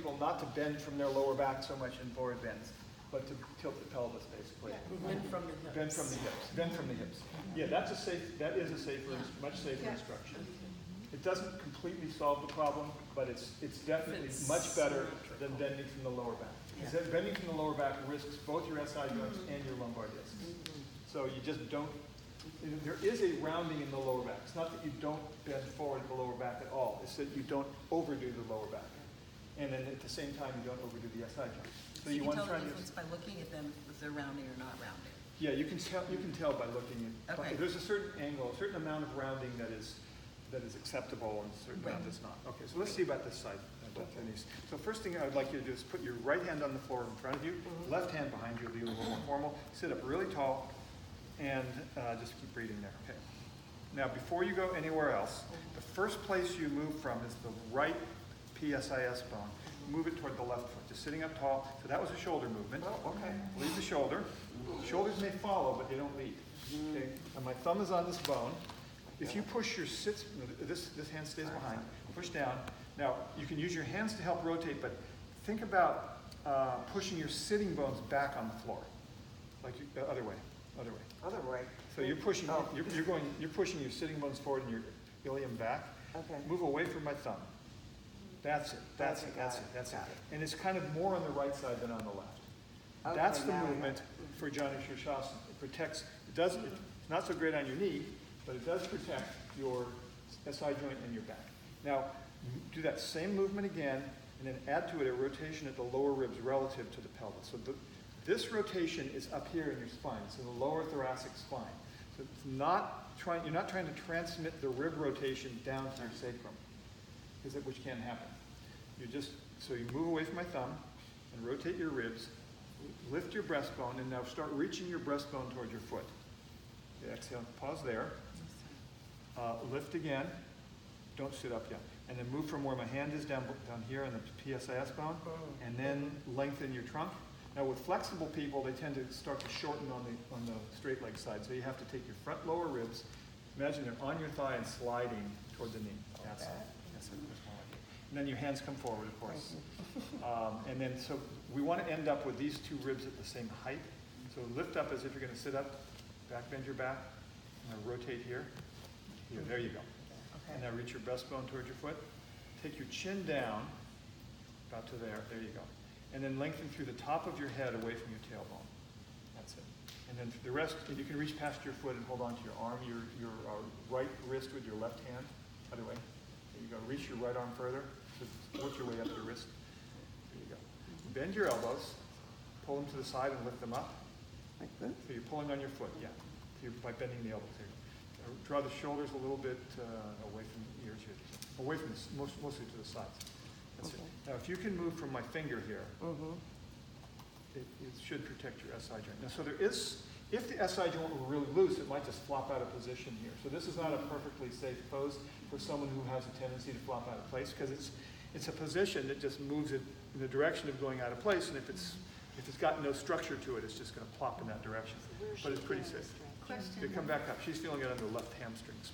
people not to bend from their lower back so much in forward bends, but to tilt the pelvis basically. Bend from the hips. Bend from the hips. Bend from the hips. Yeah, that is a safer, much safer instruction. It doesn't completely solve the problem, but it's definitely much better than bending from the lower back. Because bending from the lower back risks both your SI joints and your lumbar discs. So you just don't. There is a rounding in the lower back. It's not that you don't bend forward the lower back at all. It's that you don't overdo the lower back. And then at the same time, you don't overdo the SI joint. So you can tell the difference by looking at them if they're rounding or not rounding. Yeah, you can tell by looking at. Okay. There's a certain angle, a certain amount of rounding that is acceptable and a certain amount that's not. Okay, so let's see about this side. Denise. So first thing I'd like you to do is put your right hand on the floor in front of you, left hand behind you, be a little more formal. Sit up really tall, and just keep breathing there. Okay. Now, before you go anywhere else, the first place you move from is the right PSIS bone. Move it toward the left foot, just sitting up tall. So that was a shoulder movement. Oh, okay. Lead the shoulder. Shoulders may follow, but they don't lead. Okay. And my thumb is on this bone. If you push your sits, this hand stays behind. Push down. Now, you can use your hands to help rotate, but think about pushing your sitting bones back on the floor, like the other way. Other way. So you're pushing, you're pushing your sitting bones forward and your ilium back. Okay. Move away from my thumb. That's it. That's it. And it's kind of more on the right side than on the left. Okay, That's the now I movement for Janu Shirshasana. It protects. It's not so great on your knee, but it does protect your SI joint and your back. Now, do that same movement again, and then add to it a rotation at the lower ribs relative to the pelvis. So this rotation is up here in your spine. It's in the lower thoracic spine. So you're not trying to transmit the rib rotation down to your sacrum, which can happen. So you move away from my thumb and rotate your ribs, lift your breastbone, and now start reaching your breastbone towards your foot. Okay, exhale, pause there. Lift again. Don't sit up yet. And then move from where my hand is down here on the PSIS bone, and then lengthen your trunk. Now with flexible people, they tend to start to shorten on the straight leg side. So you have to take your front lower ribs, imagine they're on your thigh and sliding toward the knee. That's it. And then your hands come forward, of course. And then so we want to end up with these two ribs at the same height. So lift up as if you're going to sit up, back bend your back, and rotate here. Here, there you go. And now reach your breastbone towards your foot. Take your chin down, about to there. There you go. And then lengthen through the top of your head away from your tailbone. That's it. And then for the rest, you can reach past your foot and hold on to your arm, your right wrist with your left hand. Other way. There you go. Reach your right arm further. Just work your way up your wrist. There you go. Bend your elbows. Pull them to the side and lift them up. Like this? So you're pulling on your foot, yeah. By bending the elbows here. Draw the shoulders a little bit away from the ears here. Away from mostly to the sides. That's it. Now, if you can move from my finger here, it should protect your SI joint. Now, so there is, if the SI joint were really loose, it might just flop out of position here. So this is not a perfectly safe pose for someone who has a tendency to flop out of place, because it's a position that just moves it in the direction of going out of place, and if it's got no structure to it, it's just going to plop in that direction. But it's pretty safe. Question. Come back up. She's feeling it on the left hamstrings.